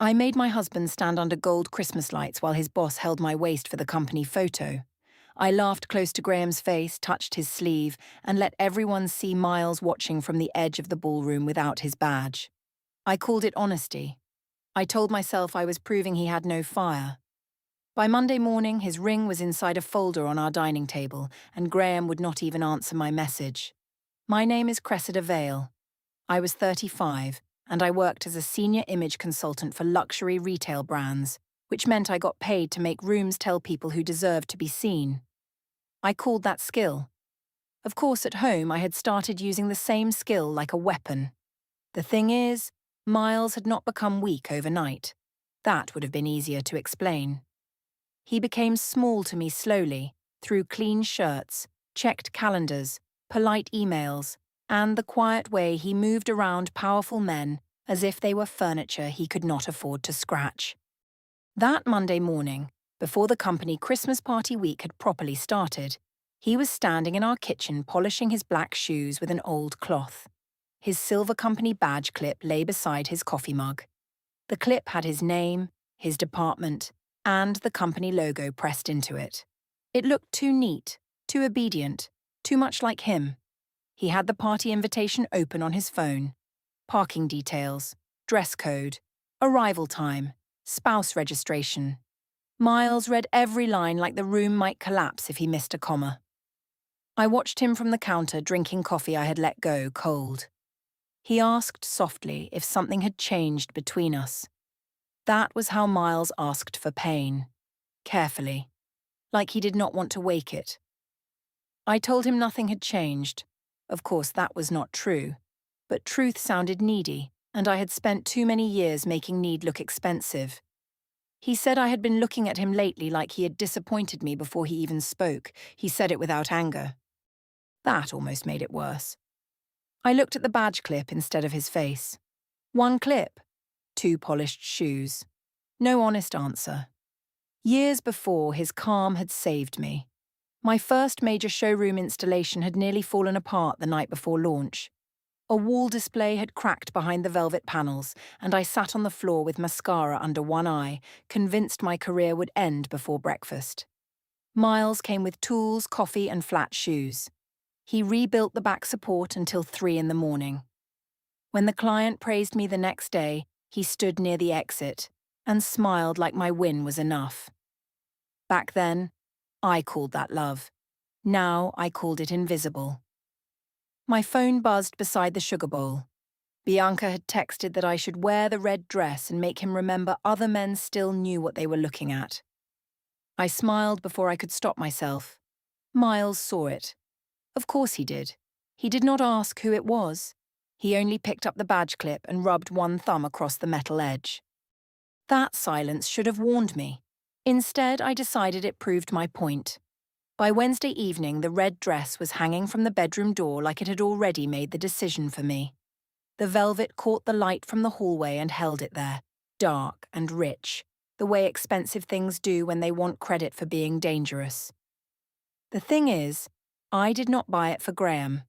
I made my husband stand under gold Christmas lights while his boss held my waist for the company photo. I laughed close to Graham's face, touched his sleeve, and let everyone see Miles watching from the edge of the ballroom without his badge. I called it honesty. I told myself I was proving he had no fire. By Monday morning, his ring was inside a folder on our dining table, and Graham would not even answer my message. My name is Cressida Vale. I was 35, and I worked as a senior image consultant for luxury retail brands, which meant I got paid to make rooms tell people who deserved to be seen. I called that skill. Of course, at home, I had started using the same skill like a weapon. The thing is, Miles had not become weak overnight. That would have been easier to explain. He became small to me slowly, through clean shirts, checked calendars, polite emails, and the quiet way he moved around powerful men as if they were furniture he could not afford to scratch. That Monday morning, before the company Christmas party week had properly started, he was standing in our kitchen polishing his black shoes with an old cloth. His silver company badge clip lay beside his coffee mug. The clip had his name, his department, and the company logo pressed into it. It looked too neat, too obedient, too much like him. He had the party invitation open on his phone. Parking details, dress code, arrival time, spouse registration. Miles read every line like the room might collapse if he missed a comma. I watched him from the counter drinking coffee I had let go cold. He asked softly if something had changed between us. That was how Miles asked for pain. Carefully, like he did not want to wake it. I told him nothing had changed. Of course, that was not true. But truth sounded needy, and I had spent too many years making need look expensive. He said I had been looking at him lately like he had disappointed me before he even spoke. He said it without anger. That almost made it worse. I looked at the badge clip instead of his face. One clip, two polished shoes. No honest answer. Years before, his calm had saved me. My first major showroom installation had nearly fallen apart the night before launch. A wall display had cracked behind the velvet panels, and I sat on the floor with mascara under one eye, convinced my career would end before breakfast. Miles came with tools, coffee, and flat shoes. He rebuilt the back support until 3 in the morning. When the client praised me the next day, he stood near the exit and smiled like my win was enough. Back then, I called that love. Now I called it invisible. My phone buzzed beside the sugar bowl. Bianca had texted that I should wear the red dress and make him remember other men still knew what they were looking at. I smiled before I could stop myself. Miles saw it. Of course he did. He did not ask who it was. He only picked up the badge clip and rubbed one thumb across the metal edge. That silence should have warned me. Instead, I decided it proved my point. By Wednesday evening, the red dress was hanging from the bedroom door like it had already made the decision for me. The velvet caught the light from the hallway and held it there, dark and rich, the way expensive things do when they want credit for being dangerous. The thing is, I did not buy it for Graham.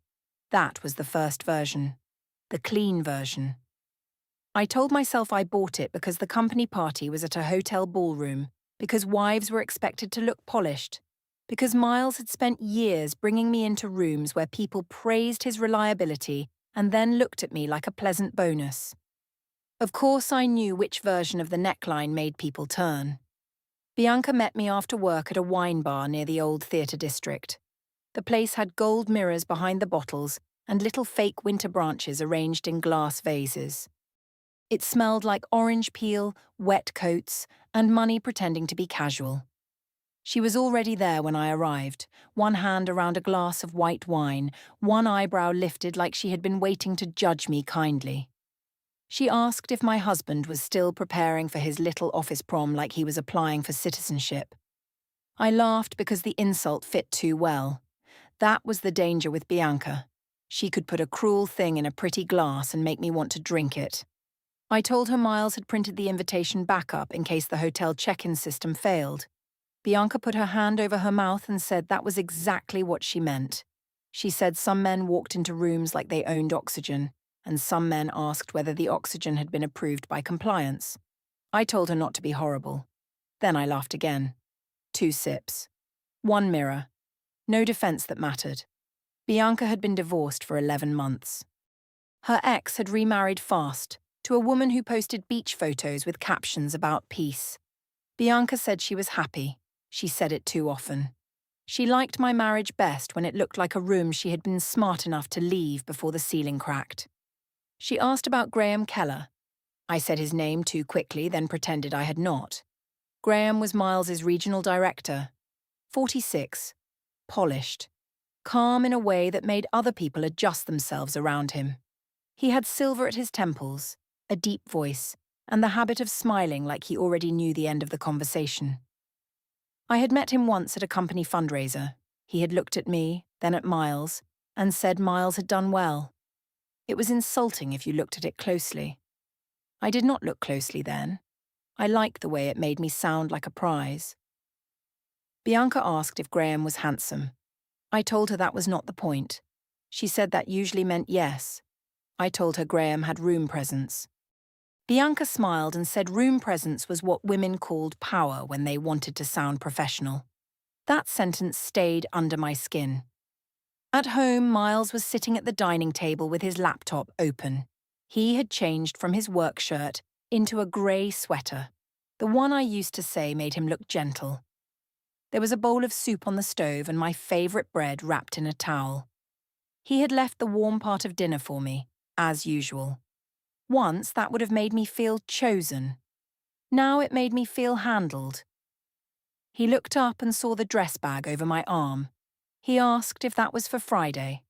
That was the first version, the clean version. I told myself I bought it because the company party was at a hotel ballroom, because wives were expected to look polished, because Miles had spent years bringing me into rooms where people praised his reliability and then looked at me like a pleasant bonus. Of course, I knew which version of the neckline made people turn. Bianca met me after work at a wine bar near the old theatre district. The place had gold mirrors behind the bottles and little fake winter branches arranged in glass vases. It smelled like orange peel, wet coats, and money pretending to be casual. She was already there when I arrived, one hand around a glass of white wine, one eyebrow lifted like she had been waiting to judge me kindly. She asked if my husband was still preparing for his little office prom like he was applying for citizenship. I laughed because the insult fit too well. That was the danger with Bianca. She could put a cruel thing in a pretty glass and make me want to drink it. I told her Miles had printed the invitation back up in case the hotel check-in system failed. Bianca put her hand over her mouth and said that was exactly what she meant. She said some men walked into rooms like they owned oxygen, and some men asked whether the oxygen had been approved by compliance. I told her not to be horrible. Then I laughed again. 2 sips. 1 mirror. No defense that mattered. Bianca had been divorced for 11 months. Her ex had remarried fast, to a woman who posted beach photos with captions about peace. Bianca said she was happy. She said it too often. She liked my marriage best when it looked like a room she had been smart enough to leave before the ceiling cracked. She asked about Graham Keller. I said his name too quickly, then pretended I had not. Graham was Miles's regional director. 46. Polished. Calm in a way that made other people adjust themselves around him. He had silver at his temples, a deep voice, and the habit of smiling like he already knew the end of the conversation. I had met him once at a company fundraiser. He had looked at me, then at Miles, and said Miles had done well. It was insulting if you looked at it closely. I did not look closely then. I liked the way it made me sound like a prize. Bianca asked if Graham was handsome. I told her that was not the point. She said that usually meant yes. I told her Graham had room presence. Bianca smiled and said room presence was what women called power when they wanted to sound professional. That sentence stayed under my skin. At home, Miles was sitting at the dining table with his laptop open. He had changed from his work shirt into a grey sweater. The one I used to say made him look gentle. There was a bowl of soup on the stove and my favourite bread wrapped in a towel. He had left the warm part of dinner for me, as usual. Once that would have made me feel chosen. Now it made me feel handled. He looked up and saw the dress bag over my arm. He asked if that was for Friday.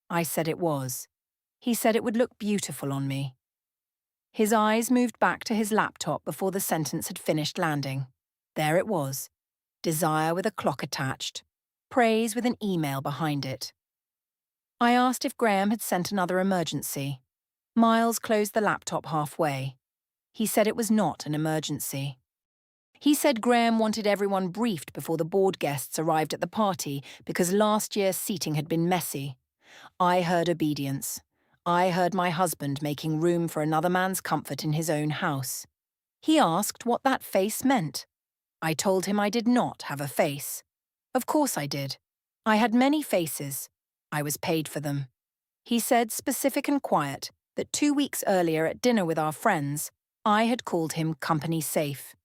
I said it was. He said it would look beautiful on me. His eyes moved back to his laptop before the sentence had finished landing. There it was. Desire with a clock attached. Praise with an email behind it. I asked if Graham had sent another emergency. Miles closed the laptop halfway. He said it was not an emergency. He said Graham wanted everyone briefed before the board guests arrived at the party because last year's seating had been messy. I heard obedience. I heard my husband making room for another man's comfort in his own house. He asked what that face meant. I told him I did not have a face. Of course I did. I had many faces. I was paid for them. He said, specific and quiet, that 2 weeks earlier at dinner with our friends, I had called him company safe.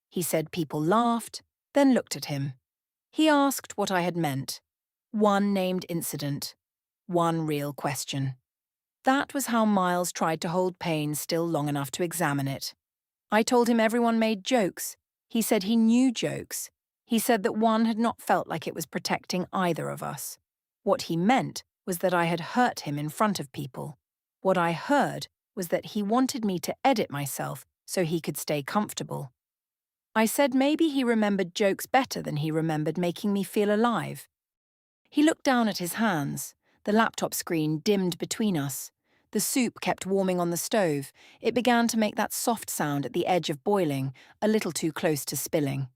He said people laughed, then looked at him. He asked what I had meant. One named incident. One real question. That was how Miles tried to hold pain still long enough to examine it. I told him everyone made jokes. He said he knew jokes. He said that one had not felt like it was protecting either of us. What he meant was that I had hurt him in front of people. What I heard was that he wanted me to edit myself so he could stay comfortable. I said maybe he remembered jokes better than he remembered making me feel alive. He looked down at his hands. The laptop screen dimmed between us. The soup kept warming on the stove. It began to make that soft sound at the edge of boiling, a little too close to spilling.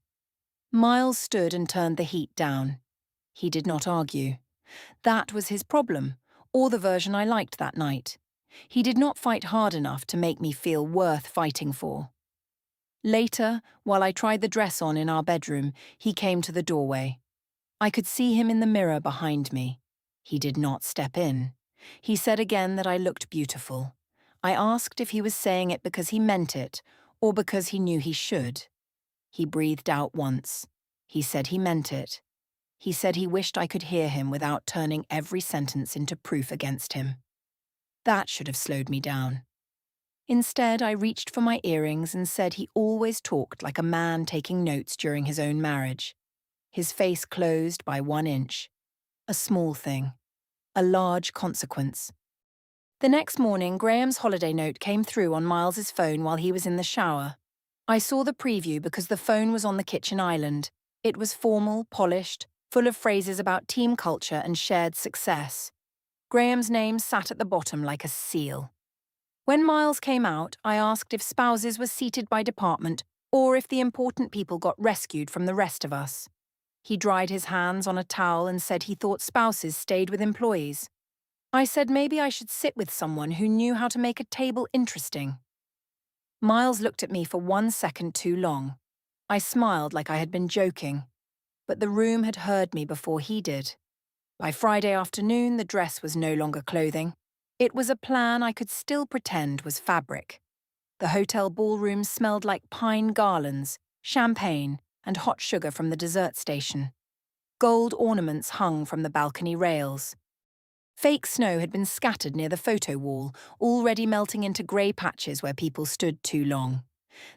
Miles stood and turned the heat down. He did not argue. That was his problem, or the version I liked that night. He did not fight hard enough to make me feel worth fighting for. Later, while I tried the dress on in our bedroom, he came to the doorway. I could see him in the mirror behind me. He did not step in. He said again that I looked beautiful. I asked if he was saying it because he meant it, or because he knew he should. He breathed out once. He said he meant it. He said he wished I could hear him without turning every sentence into proof against him. That should have slowed me down. Instead, I reached for my earrings and said he always talked like a man taking notes during his own marriage. His face closed by 1 inch. A small thing. A large consequence. The next morning, Graham's holiday note came through on Miles's phone while he was in the shower. I saw the preview because the phone was on the kitchen island. It was formal, polished, full of phrases about team culture and shared success. Graham's name sat at the bottom like a seal. When Miles came out, I asked if spouses were seated by department or if the important people got rescued from the rest of us. He dried his hands on a towel and said he thought spouses stayed with employees. I said maybe I should sit with someone who knew how to make a table interesting. Miles looked at me for 1 second too long. I smiled like I had been joking, but the room had heard me before he did. By Friday afternoon, the dress was no longer clothing. It was a plan I could still pretend was fabric. The hotel ballroom smelled like pine garlands, champagne, and hot sugar from the dessert station. Gold ornaments hung from the balcony rails. Fake snow had been scattered near the photo wall, already melting into grey patches where people stood too long.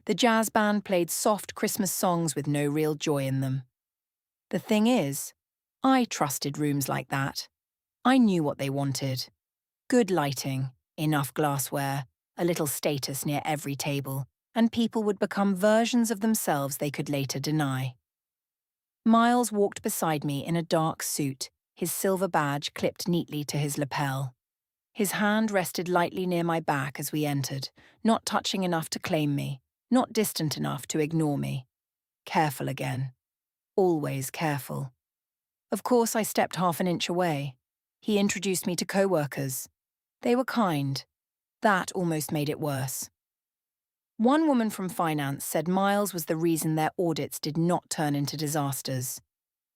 The jazz band played soft Christmas songs with no real joy in them. The thing is, I trusted rooms like that. I knew what they wanted. Good lighting, enough glassware, a little status near every table, and people would become versions of themselves they could later deny. Miles walked beside me in a dark suit, his silver badge clipped neatly to his lapel. His hand rested lightly near my back as we entered, not touching enough to claim me, not distant enough to ignore me. Careful again. Always careful. Of course, I stepped half an inch away. He introduced me to co-workers. They were kind. That almost made it worse. One woman from finance said Miles was the reason their audits did not turn into disasters.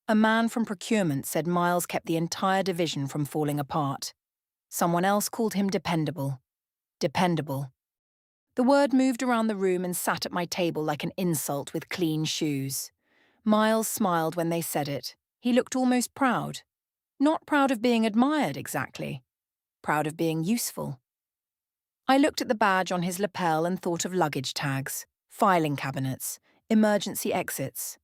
A man from procurement said Miles kept the entire division from falling apart. Someone else called him dependable. Dependable. The word moved around the room and sat at my table like an insult with clean shoes. Miles smiled when they said it. He looked almost proud. Not proud of being admired, exactly. Proud of being useful. I looked at the badge on his lapel and thought of luggage tags, filing cabinets, emergency exits.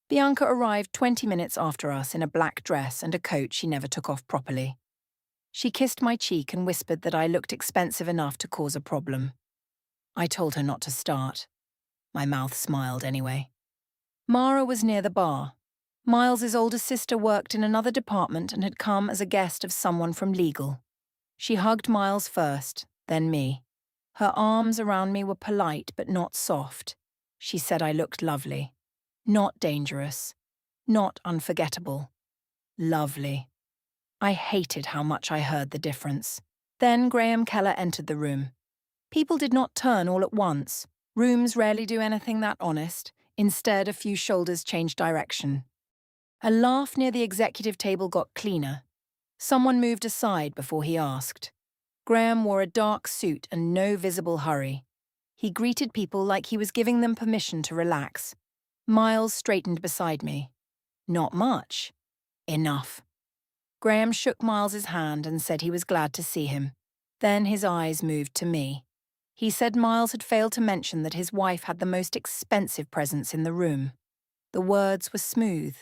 Bianca arrived 20 minutes after us in a black dress and a coat she never took off properly. She kissed my cheek and whispered that I looked expensive enough to cause a problem. I told her not to start. My mouth smiled anyway. Mara was near the bar. Miles's older sister worked in another department and had come as a guest of someone from legal. She hugged Miles first, then me. Her arms around me were polite but not soft. She said I looked lovely. Not dangerous. Not unforgettable. Lovely. I hated how much I heard the difference. Then Graham Keller entered the room. People did not turn all at once. Rooms rarely do anything that honest. Instead, a few shoulders changed direction. A laugh near the executive table got cleaner. Someone moved aside before he asked. Graham wore a dark suit and no visible hurry. He greeted people like he was giving them permission to relax. Miles straightened beside me. Not much. Enough. Graham shook Miles's hand and said he was glad to see him. Then his eyes moved to me. He said Miles had failed to mention that his wife had the most expensive presents in the room. The words were smooth.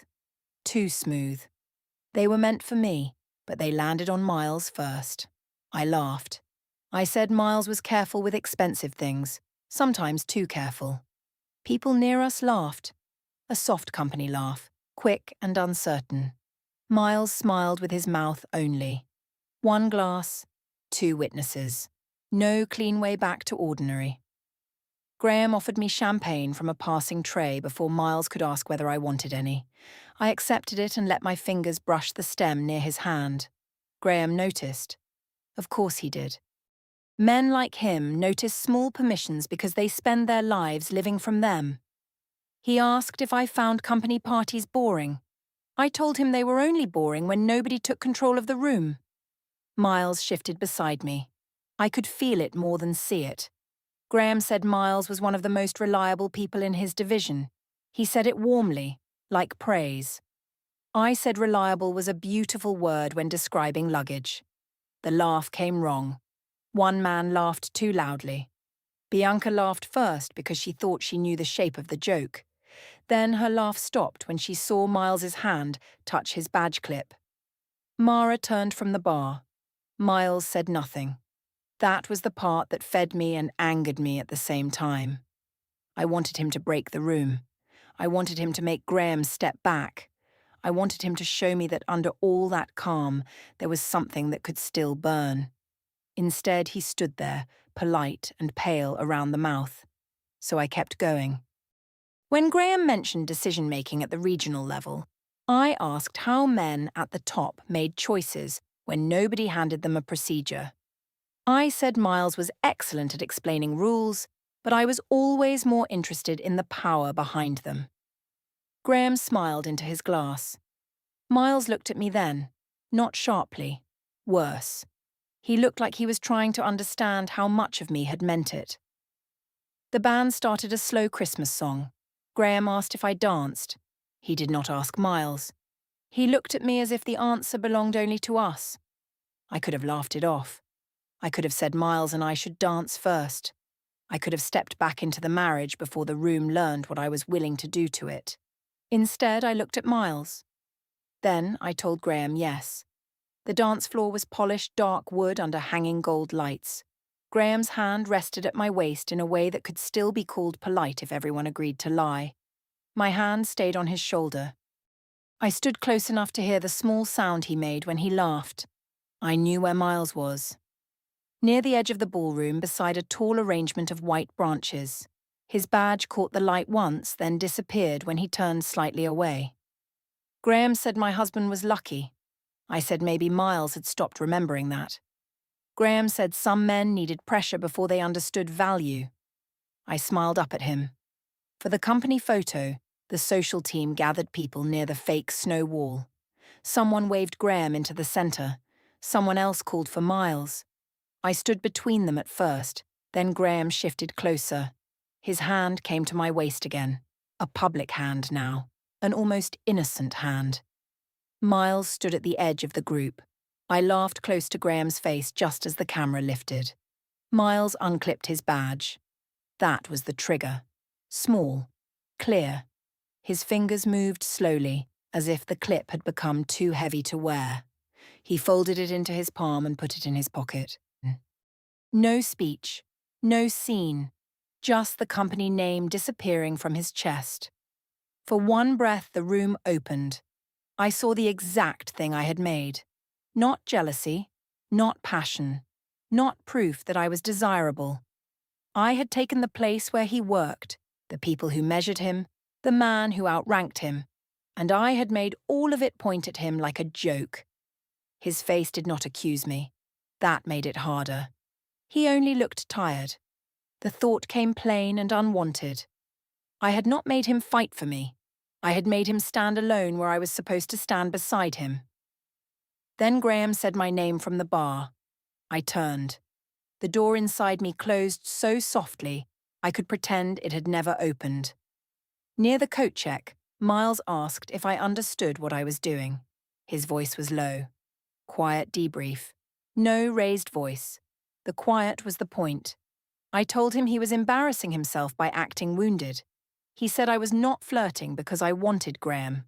Too smooth. They were meant for me, but they landed on Miles first. I laughed. I said Miles was careful with expensive things, sometimes too careful. People near us laughed. A soft company laugh, quick and uncertain. Miles smiled with his mouth only. One glass, two witnesses. No clean way back to ordinary. Graham offered me champagne from a passing tray before Miles could ask whether I wanted any. I accepted it and let my fingers brush the stem near his hand. Graham noticed. Of course he did. Men like him notice small permissions because they spend their lives living from them. He asked if I found company parties boring. I told him they were only boring when nobody took control of the room. Miles shifted beside me. I could feel it more than see it. Graham said Miles was one of the most reliable people in his division. He said it warmly, like praise. I said reliable was a beautiful word when describing luggage. The laugh came wrong. One man laughed too loudly. Bianca laughed first because she thought she knew the shape of the joke. Then her laugh stopped when she saw Miles's hand touch his badge clip. Mara turned from the bar. Miles said nothing. That was the part that fed me and angered me at the same time. I wanted him to break the room. I wanted him to make Graham step back. I wanted him to show me that under all that calm, there was something that could still burn. Instead, he stood there, polite and pale around the mouth. So I kept going. When Graham mentioned decision-making at the regional level, I asked how men at the top made choices when nobody handed them a procedure. I said Miles was excellent at explaining rules, but I was always more interested in the power behind them. Graham smiled into his glass. Miles looked at me then, not sharply, worse. He looked like he was trying to understand how much of me had meant it. The band started a slow Christmas song. Graham asked if I danced. He did not ask Miles. He looked at me as if the answer belonged only to us. I could have laughed it off. I could have said Miles and I should dance first. I could have stepped back into the marriage before the room learned what I was willing to do to it. Instead, I looked at Miles. Then I told Graham yes. The dance floor was polished dark wood under hanging gold lights. Graham's hand rested at my waist in a way that could still be called polite if everyone agreed to lie. My hand stayed on his shoulder. I stood close enough to hear the small sound he made when he laughed. I knew where Miles was. Near the edge of the ballroom, beside a tall arrangement of white branches. His badge caught the light once, then disappeared when he turned slightly away. Graham said my husband was lucky. I said maybe Miles had stopped remembering that. Graham said some men needed pressure before they understood value. I smiled up at him. For the company photo, the social team gathered people near the fake snow wall. Someone waved Graham into the center. Someone else called for Miles. I stood between them at first, then Graham shifted closer. His hand came to my waist again. A public hand now. An almost innocent hand. Miles stood at the edge of the group. I laughed close to Graham's face just as the camera lifted. Miles unclipped his badge. That was the trigger. Small. Clear. His fingers moved slowly, as if the clip had become too heavy to wear. He folded it into his palm and put it in his pocket. No speech. No scene. Just the company name disappearing from his chest. For one breath, the room opened. I saw the exact thing I had made. Not jealousy, not passion, not proof that I was desirable. I had taken the place where he worked, the people who measured him, the man who outranked him, and I had made all of it point at him like a joke. His face did not accuse me. That made it harder. He only looked tired. The thought came plain and unwanted. I had not made him fight for me. I had made him stand alone where I was supposed to stand beside him. Then Graham said my name from the bar. I turned. The door inside me closed so softly, I could pretend it had never opened. Near the coat check, Miles asked if I understood what I was doing. His voice was low. Quiet debrief. No raised voice. The quiet was the point. I told him he was embarrassing himself by acting wounded. He said I was not flirting because I wanted Graham.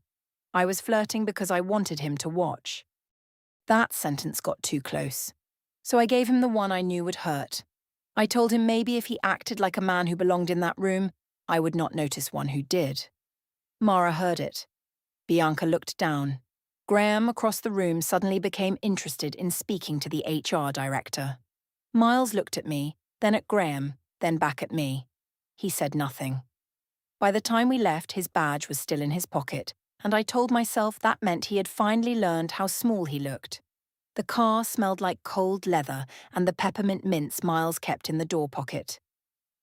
I was flirting because I wanted him to watch. That sentence got too close. So I gave him the one I knew would hurt. I told him maybe if he acted like a man who belonged in that room, I would not notice one who did. Mara heard it. Bianca looked down. Graham across the room suddenly became interested in speaking to the HR director. Miles looked at me, then at Graham, then back at me. He said nothing. By the time we left, his badge was still in his pocket, and I told myself that meant he had finally learned how small he looked. The car smelled like cold leather and the peppermint mints Miles kept in the door pocket.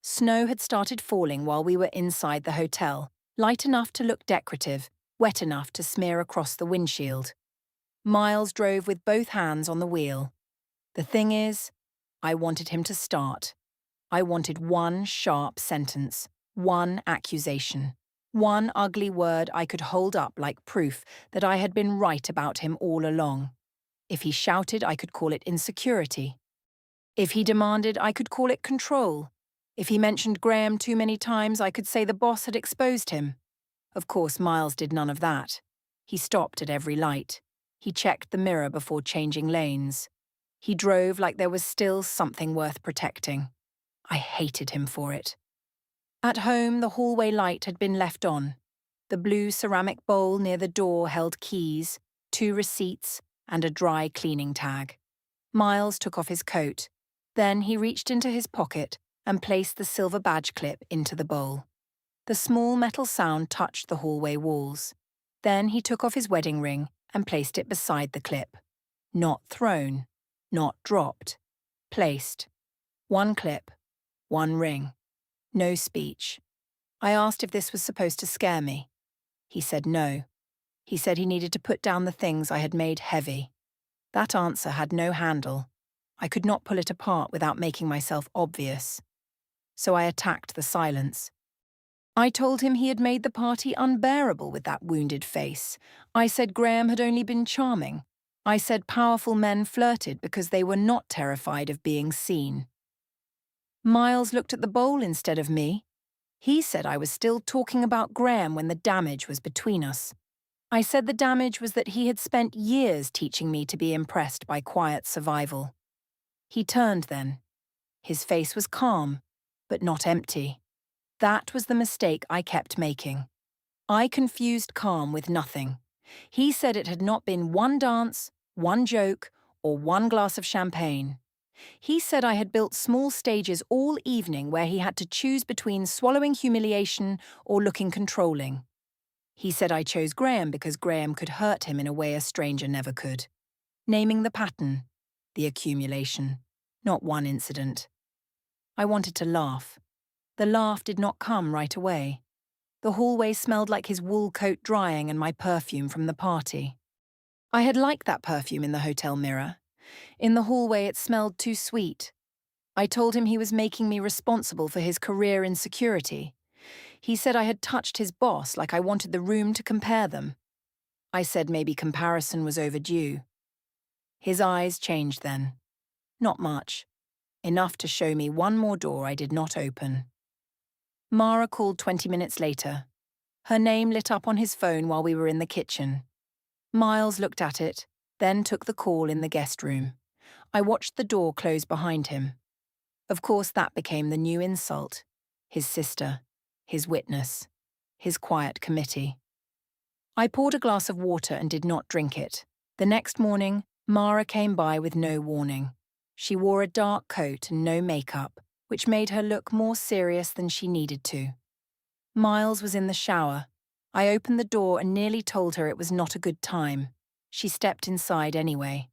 Snow had started falling while we were inside the hotel, light enough to look decorative, wet enough to smear across the windshield. Miles drove with both hands on the wheel. The thing is, I wanted him to start. I wanted one sharp sentence, one accusation, one ugly word I could hold up like proof that I had been right about him all along. If he shouted, I could call it insecurity. If he demanded, I could call it control. If he mentioned Graham too many times, I could say the boss had exposed him. Of course, Miles did none of that. He stopped at every light. He checked the mirror before changing lanes. He drove like there was still something worth protecting. I hated him for it. At home, the hallway light had been left on. The blue ceramic bowl near the door held keys, 2 receipts, and a dry cleaning tag. Miles took off his coat. Then he reached into his pocket and placed the silver badge clip into the bowl. The small metal sound touched the hallway walls. Then he took off his wedding ring and placed it beside the clip. Not thrown, not dropped. Placed. 1 clip, 1 ring. No speech. I asked if this was supposed to scare me. He said no. He said he needed to put down the things I had made heavy. That answer had no handle. I could not pull it apart without making myself obvious. So I attacked the silence. I told him he had made the party unbearable with that wounded face. I said Graham had only been charming. I said powerful men flirted because they were not terrified of being seen. Miles looked at the bowl instead of me. He said I was still talking about Graham when the damage was between us. I said the damage was that he had spent years teaching me to be impressed by quiet survival. He turned then. His face was calm, but not empty. That was the mistake I kept making. I confused calm with nothing. He said it had not been one dance, one joke, or one glass of champagne. He said I had built small stages all evening where he had to choose between swallowing humiliation or looking controlling. He said I chose Graham because Graham could hurt him in a way a stranger never could. Naming the pattern, the accumulation, not one incident. I wanted to laugh. The laugh did not come right away. The hallway smelled like his wool coat drying and my perfume from the party. I had liked that perfume in the hotel mirror. In the hallway it smelled too sweet. I told him he was making me responsible for his career insecurity. He said I had touched his boss like I wanted the room to compare them. I said maybe comparison was overdue. His eyes changed then. Not much. Enough to show me one more door I did not open. Mara called 20 minutes later. Her name lit up on his phone while we were in the kitchen. Miles looked at it, then took the call in the guest room. I watched the door close behind him. Of course, that became the new insult. His sister, his witness, his quiet committee. I poured a glass of water and did not drink it. The next morning, Mara came by with no warning. She wore a dark coat and no makeup, which made her look more serious than she needed to. Miles was in the shower. I opened the door and nearly told her it was not a good time. She stepped inside anyway.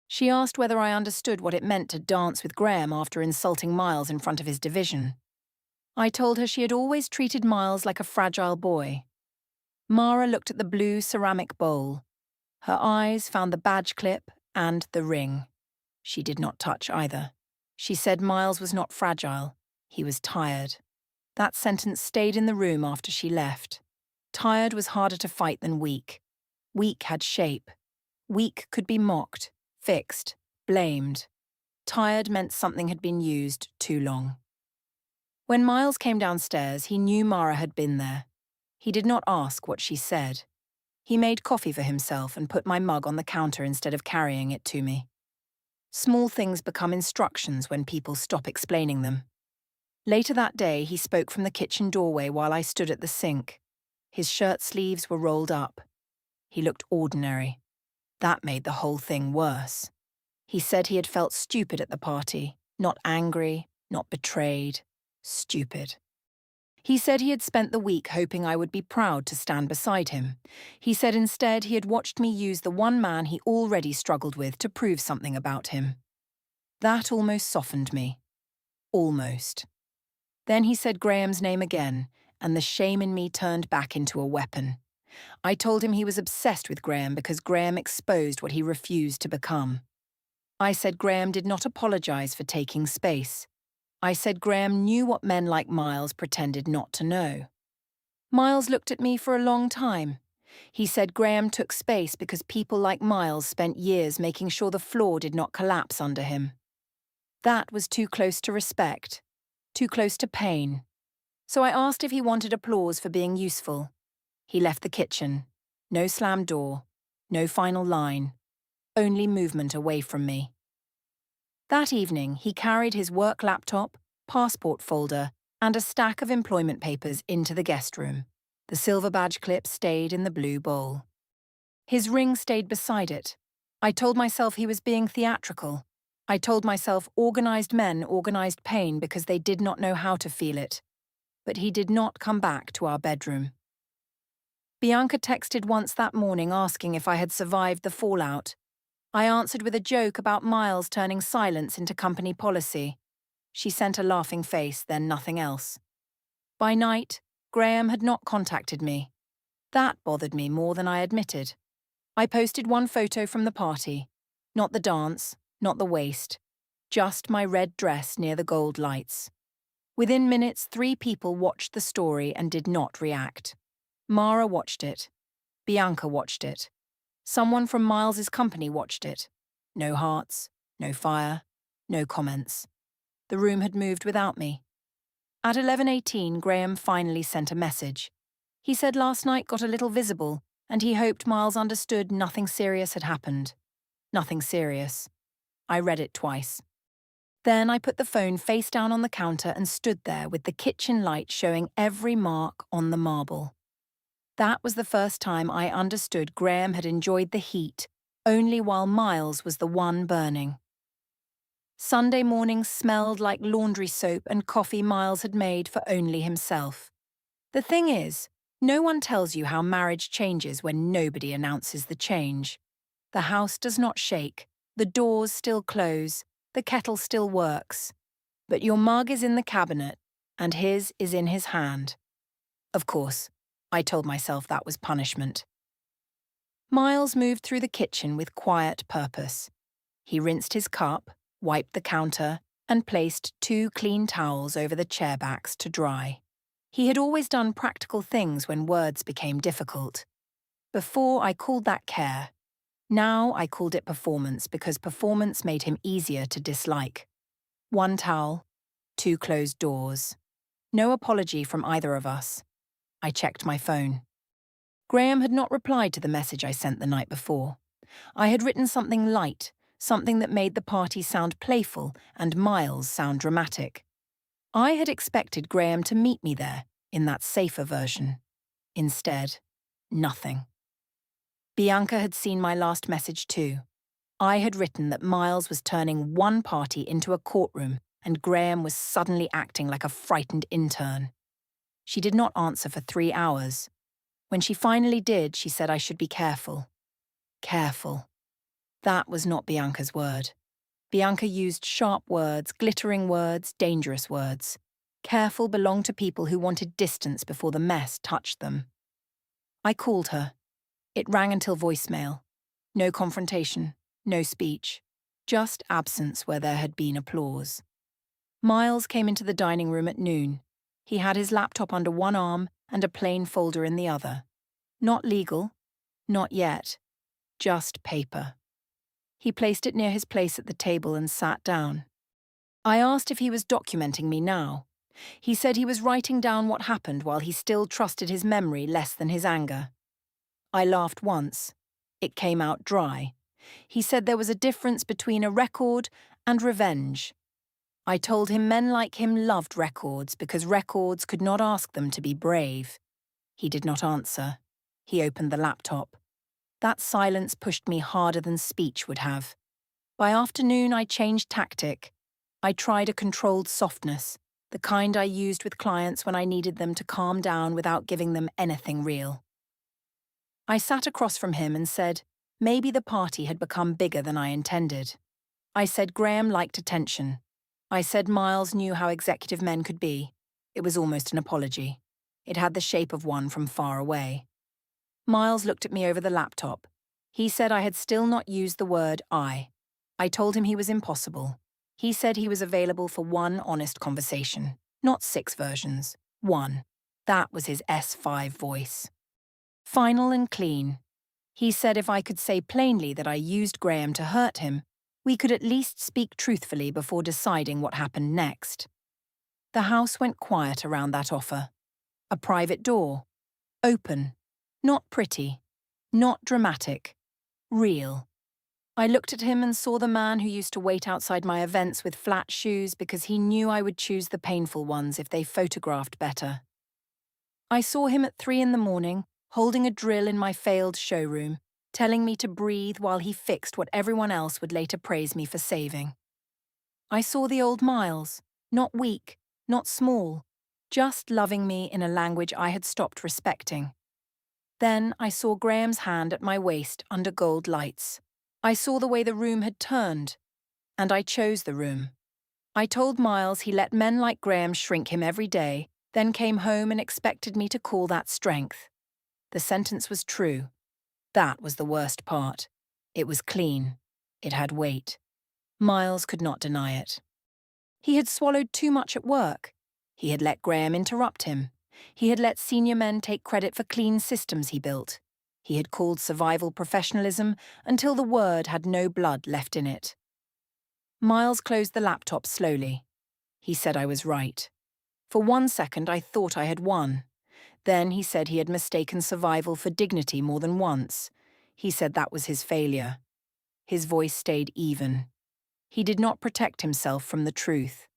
She asked whether I understood what it meant to dance with Graham after insulting Miles in front of his division. I told her she had always treated Miles like a fragile boy. Mara looked at the blue ceramic bowl. Her eyes found the badge clip and the ring. She did not touch either. She said Miles was not fragile. He was tired. That sentence stayed in the room after she left. Tired was harder to fight than weak. Weak had shape. Weak could be mocked, fixed, blamed. Tired meant something had been used too long. When Miles came downstairs, he knew Mara had been there. He did not ask what she said. He made coffee for himself and put my mug on the counter instead of carrying it to me. Small things become instructions when people stop explaining them. Later that day, he spoke from the kitchen doorway while I stood at the sink. His shirt sleeves were rolled up. He looked ordinary. That made the whole thing worse. He said he had felt stupid at the party, not angry, not betrayed, stupid. He said he had spent the week hoping I would be proud to stand beside him. He said instead he had watched me use the one man he already struggled with to prove something about him. That almost softened me. Almost. Then he said Graham's name again, and the shame in me turned back into a weapon. I told him he was obsessed with Graham because Graham exposed what he refused to become. I said Graham did not apologize for taking space. I said Graham knew what men like Miles pretended not to know. Miles looked at me for a long time. He said Graham took space because people like Miles spent years making sure the floor did not collapse under him. That was too close to respect, too close to pain. So I asked if he wanted applause for being useful. He left the kitchen. No slammed door, no final line, only movement away from me. That evening, he carried his work laptop, passport folder, and a stack of employment papers into the guest room. The silver badge clip stayed in the blue bowl. His ring stayed beside it. I told myself he was being theatrical. I told myself organized men organized pain because they did not know how to feel it. But he did not come back to our bedroom. Bianca texted once that morning asking if I had survived the fallout. I answered with a joke about Miles turning silence into company policy. She sent a laughing face, then nothing else. By night, Graham had not contacted me. That bothered me more than I admitted. I posted one photo from the party. Not the dance, not the waist. Just my red dress near the gold lights. Within minutes, 3 people watched the story and did not react. Mara watched it. Bianca watched it. Someone from Miles's company watched it. No hearts, no fire, no comments. The room had moved without me. At 11:18, Graham finally sent a message. He said last night got a little visible, and he hoped Miles understood nothing serious had happened. Nothing serious. I read it twice. Then I put the phone face down on the counter and stood there with the kitchen light showing every mark on the marble. That was the first time I understood Graham had enjoyed the heat only while Miles was the one burning. Sunday mornings smelled like laundry soap and coffee Miles had made for only himself. The thing is, no one tells you how marriage changes when nobody announces the change. The house does not shake, the doors still close, the kettle still works. But your mug is in the cabinet, and his is in his hand. Of course, I told myself that was punishment. Miles moved through the kitchen with quiet purpose. He rinsed his cup, wiped the counter, and placed 2 clean towels over the chair backs to dry. He had always done practical things when words became difficult. Before, I called that care. Now I called it performance because performance made him easier to dislike. 1 towel, 2 closed doors. No apology from either of us. I checked my phone. Graham had not replied to the message I sent the night before. I had written something light, something that made the party sound playful and Miles sound dramatic. I had expected Graham to meet me there, in that safer version. Instead, nothing. Bianca had seen my last message too. I had written that Miles was turning one party into a courtroom and Graham was suddenly acting like a frightened intern. She did not answer for 3 hours. When she finally did, she said I should be careful. Careful. That was not Bianca's word. Bianca used sharp words, glittering words, dangerous words. Careful belonged to people who wanted distance before the mess touched them. I called her. It rang until voicemail. No confrontation, no speech. Just absence where there had been applause. Miles came into the dining room at noon. He had his laptop under one arm and a plain folder in the other. Not legal. Not yet. Just paper. He placed it near his place at the table and sat down. I asked if he was documenting me now. He said he was writing down what happened while he still trusted his memory less than his anger. I laughed once. It came out dry. He said there was a difference between a record and revenge. I told him men like him loved records because records could not ask them to be brave. He did not answer. He opened the laptop. That silence pushed me harder than speech would have. By afternoon, I changed tactic. I tried a controlled softness, the kind I used with clients when I needed them to calm down without giving them anything real. I sat across from him and said, maybe the party had become bigger than I intended. I said Graham liked attention. I said Miles knew how executive men could be. It was almost an apology. It had the shape of one from far away. Miles looked at me over the laptop. He said I had still not used the word I. I told him he was impossible. He said he was available for one honest conversation, not 6 versions. One. That was his S5 voice. Final and clean. He said if I could say plainly that I used Graham to hurt him, we could at least speak truthfully before deciding what happened next. The house went quiet around that offer. A private door. Open. Not pretty. Not dramatic. Real. I looked at him and saw the man who used to wait outside my events with flat shoes because he knew I would choose the painful ones if they photographed better. I saw him at 3 in the morning, holding a drill in my failed showroom, telling me to breathe while he fixed what everyone else would later praise me for saving. I saw the old Miles, not weak, not small, just loving me in a language I had stopped respecting. Then I saw Graham's hand at my waist under gold lights. I saw the way the room had turned, and I chose the room. I told Miles he let men like Graham shrink him every day, then came home and expected me to call that strength. The sentence was true. That was the worst part. It was clean. It had weight. Miles could not deny it. He had swallowed too much at work. He had let Graham interrupt him. He had let senior men take credit for clean systems he built. He had called survival professionalism until the word had no blood left in it. Miles closed the laptop slowly. He said I was right. For 1 second, I thought I had won. Then he said he had mistaken survival for dignity more than once. He said that was his failure. His voice stayed even. He did not protect himself from the truth.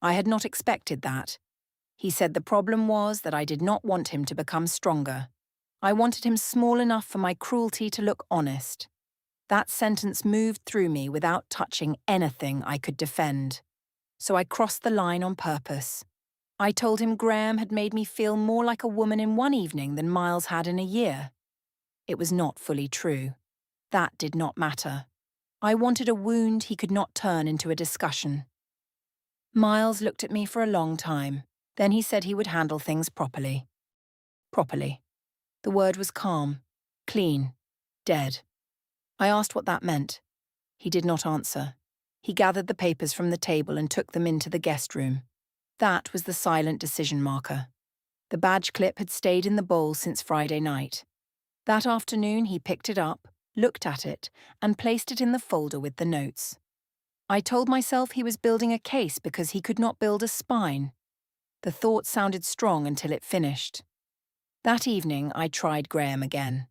I had not expected that. He said the problem was that I did not want him to become stronger. I wanted him small enough for my cruelty to look honest. That sentence moved through me without touching anything I could defend. So I crossed the line on purpose. I told him Graham had made me feel more like a woman in one evening than Miles had in a year. It was not fully true. That did not matter. I wanted a wound he could not turn into a discussion. Miles looked at me for a long time. Then he said he would handle things properly. Properly. The word was calm, clean, dead. I asked what that meant. He did not answer. He gathered the papers from the table and took them into the guest room. That was the silent decision marker. The badge clip had stayed in the bowl since Friday night. That afternoon he picked it up, looked at it, and placed it in the folder with the notes. I told myself he was building a case because he could not build a spine. The thought sounded strong until it finished. That evening I tried Graham again.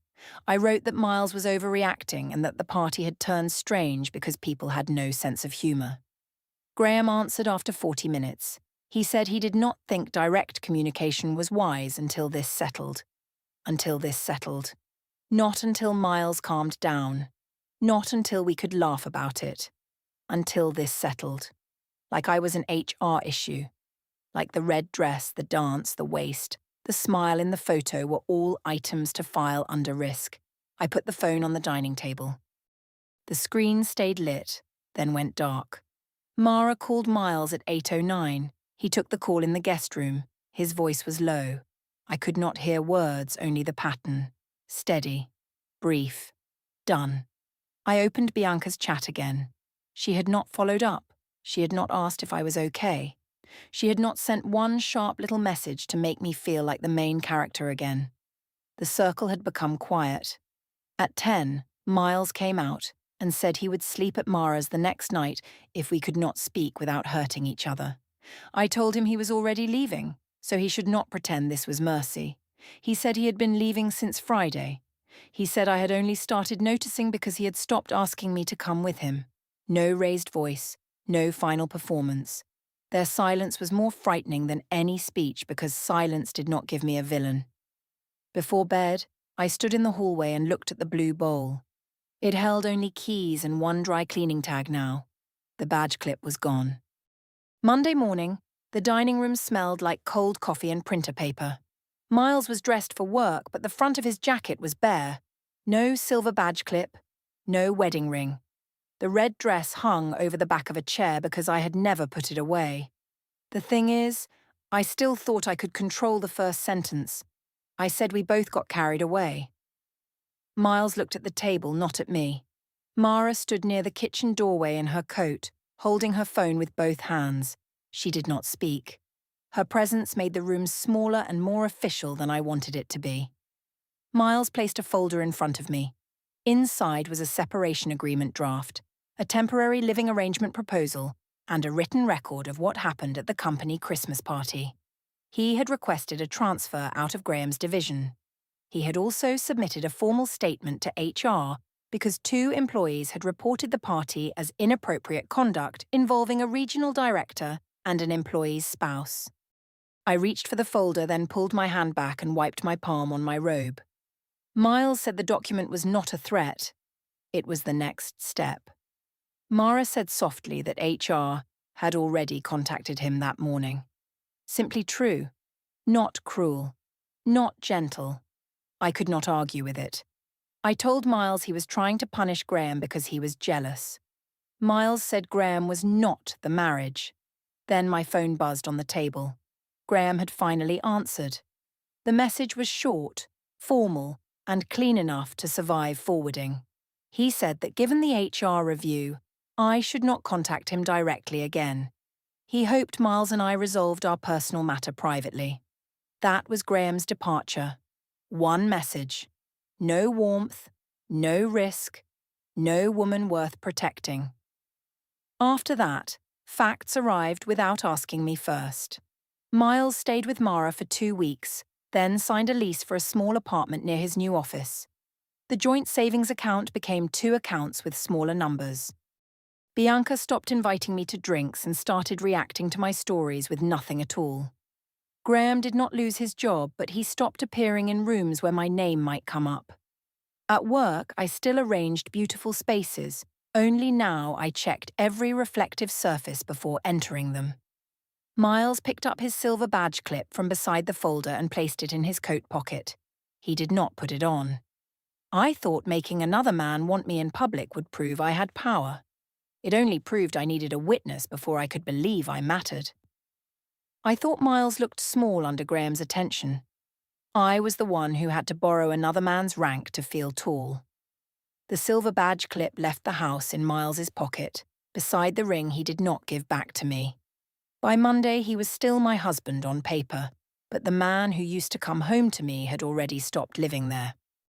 I wrote that Miles was overreacting and that the party had turned strange because people had no sense of humour. Graham answered after 40 minutes. He said he did not think direct communication was wise until this settled. Until this settled. Not until Miles calmed down. Not until we could laugh about it. Until this settled. Like I was an HR issue. Like the red dress, the dance, the waist, the smile in the photo were all items to file under risk. I put the phone on the dining table. The screen stayed lit, then went dark. Mara called Miles at 8:09. He took the call in the guest room. His voice was low. I could not hear words, only the pattern. Steady. Brief. Done. I opened Bianca's chat again. She had not followed up. She had not asked if I was okay. She had not sent one sharp little message to make me feel like the main character again. The circle had become quiet. At 10, Miles came out and said he would sleep at Mara's the next night if we could not speak without hurting each other. I told him he was already leaving, so he should not pretend this was mercy. He said he had been leaving since Friday. He said I had only started noticing because he had stopped asking me to come with him. No raised voice, no final performance. Their silence was more frightening than any speech because silence did not give me a villain. Before bed, I stood in the hallway and looked at the blue bowl. It held only keys and one dry cleaning tag now. The badge clip was gone. Monday morning, the dining room smelled like cold coffee and printer paper. Miles was dressed for work, but the front of his jacket was bare. No silver badge clip, no wedding ring. The red dress hung over the back of a chair because I had never put it away. The thing is, I still thought I could control the first sentence. I said we both got carried away. Miles looked at the table, not at me. Mara stood near the kitchen doorway in her coat, holding her phone with both hands. She did not speak. Her presence made the room smaller and more official than I wanted it to be. Miles placed a folder in front of me. Inside was a separation agreement draft, a temporary living arrangement proposal, and a written record of what happened at the company Christmas party. He had requested a transfer out of Graham's division. He had also submitted a formal statement to HR because 2 employees had reported the party as inappropriate conduct involving a regional director and an employee's spouse. I reached for the folder, then pulled my hand back and wiped my palm on my robe. Miles said the document was not a threat. It was the next step. Mara said softly that HR had already contacted him that morning. Simply true. Not cruel. Not gentle. I could not argue with it. I told Miles he was trying to punish Graham because he was jealous. Miles said Graham was not the marriage. Then my phone buzzed on the table. Graham had finally answered. The message was short, formal, and clean enough to survive forwarding. He said that given the HR review, I should not contact him directly again. He hoped Miles and I resolved our personal matter privately. That was Graham's departure. One message. No warmth, no risk, no woman worth protecting. After that, facts arrived without asking me first. Miles stayed with Mara for 2 weeks, then signed a lease for a small apartment near his new office. The joint savings account became 2 accounts with smaller numbers. Bianca stopped inviting me to drinks and started reacting to my stories with nothing at all. Graham did not lose his job, but he stopped appearing in rooms where my name might come up. At work, I still arranged beautiful spaces, only now I checked every reflective surface before entering them. Miles picked up his silver badge clip from beside the folder and placed it in his coat pocket. He did not put it on. I thought making another man want me in public would prove I had power. It only proved I needed a witness before I could believe I mattered. I thought Miles looked small under Graham's attention. I was the one who had to borrow another man's rank to feel tall. The silver badge clip left the house in Miles's pocket, beside the ring he did not give back to me. By Monday, he was still my husband on paper, but the man who used to come home to me had already stopped living there.